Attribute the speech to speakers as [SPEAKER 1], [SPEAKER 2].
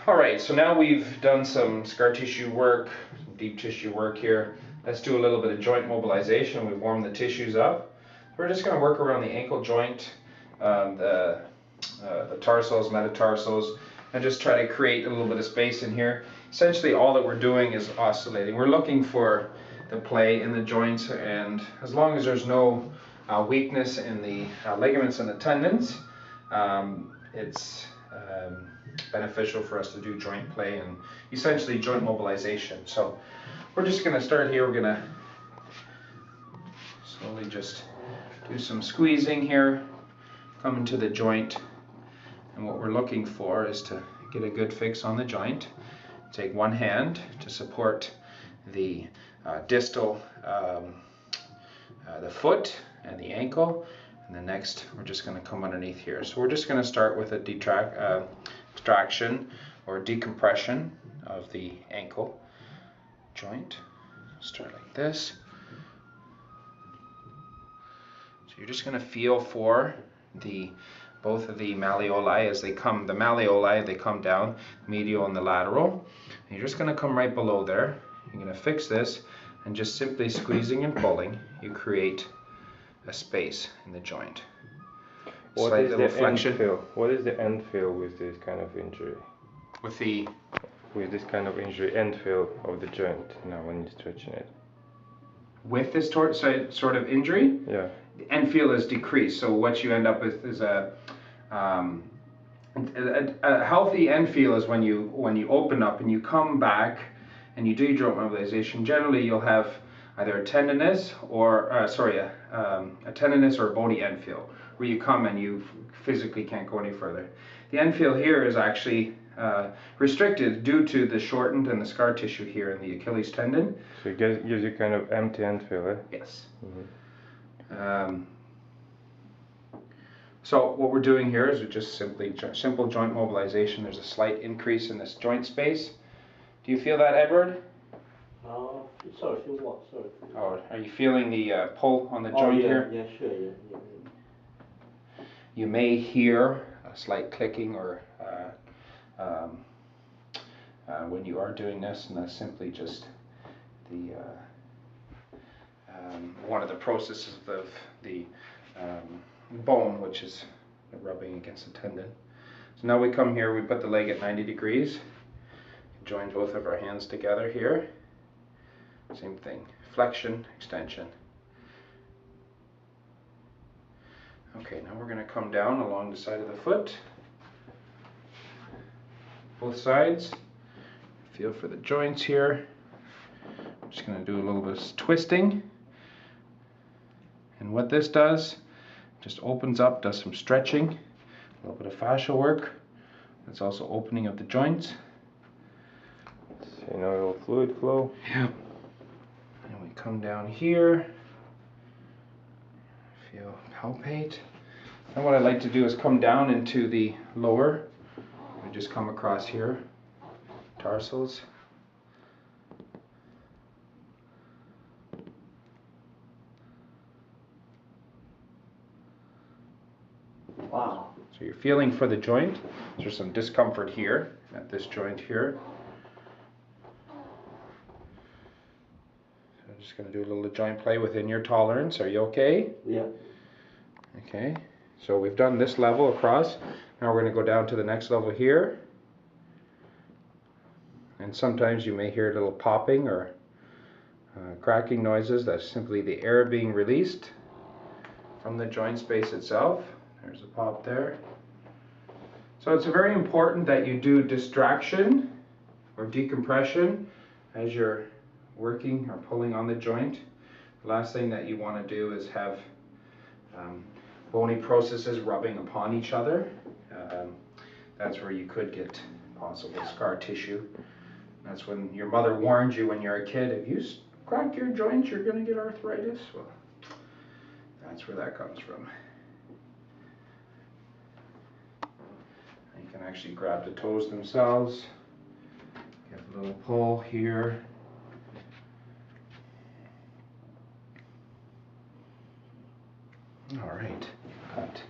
[SPEAKER 1] All right, so now we've done some scar tissue work, some deep tissue work here. Let's do a little bit of joint mobilization. We've warmed the tissues up. We're just going to work around the ankle joint, the tarsals, metatarsals, and just try to create a little bit of space in here. Essentially, all that we're doing is oscillating. We're looking for the play in the joints, and as long as there's no weakness in the ligaments and the tendons, it's beneficial for us to do joint play and essentially joint mobilization. So we're just going to start here. We're going to slowly just do some squeezing here, come into the joint, and what we're looking for is to get a good fix on the joint. Take one hand to support the distal, the foot and the ankle, and the next we're just going to come underneath here. So we're just going to start with a extraction or decompression of the ankle joint. Start like this. So you're just going to feel for both of the malleoli as they come. The malleoli, they come down, medial and the lateral. And you're just going to come right below there. You're going to fix this, and just simply squeezing and pulling, you create a space in the joint.
[SPEAKER 2] What is the flexion. End feel? What is the end feel with this kind of injury? With this kind of injury, end feel of the joint now when you're stretching it.
[SPEAKER 1] With this sort of injury?
[SPEAKER 2] Yeah.
[SPEAKER 1] The end feel is decreased. So what you end up with is a healthy end feel is when you open up and you come back and you do your joint mobilization. Generally, you'll have either a tendinous or a tendinous or a bony end feel, where you come and you physically can't go any further. The end feel here is actually restricted due to the shortened and the scar tissue here in the Achilles tendon.
[SPEAKER 2] So it gives you kind of empty end feel, eh?
[SPEAKER 1] Yes. So what we're doing here is just simple joint mobilization. There's a slight increase in this joint space. Do you feel that, Edward?
[SPEAKER 3] Sorry, feel what? Sorry.
[SPEAKER 1] Oh, are you feeling the pull on the joint here?
[SPEAKER 3] Yeah, sure, yeah.
[SPEAKER 1] You may hear a slight clicking or when you are doing this, and that's simply just the one of the processes of the bone, which is rubbing against the tendon. So now we come here, we put the leg at 90 degrees, join both of our hands together here. Same thing, flexion, extension. Okay, now we're going to come down along the side of the foot, both sides. Feel for the joints here. I'm just going to do a little bit of twisting. And what this does, just opens up, does some stretching, a little bit of fascial work. It's also opening of the joints.
[SPEAKER 2] So, a little fluid flow.
[SPEAKER 1] Yeah. And we come down here. Feel, palpate. And what I like to do is come down into the lower. We just come across here, tarsals.
[SPEAKER 3] Wow.
[SPEAKER 1] So you're feeling for the joint. There's some discomfort here at this joint here. So I'm just going to do a little joint play within your tolerance. Are you okay?
[SPEAKER 3] Yeah.
[SPEAKER 1] Okay. So we've done this level across. Now we're going to go down to the next level here. And sometimes you may hear a little popping or cracking noises. That's simply the air being released from the joint space itself. There's a pop there. So it's very important that you do distraction or decompression as you're working or pulling on the joint. The last thing that you want to do is have bony processes rubbing upon each other. That's where you could get possible scar tissue. That's when your mother warned you when you're a kid, if you crack your joints, you're going to get arthritis. Well, that's where that comes from. You can actually grab the toes themselves, give a little pull here. All right, cut.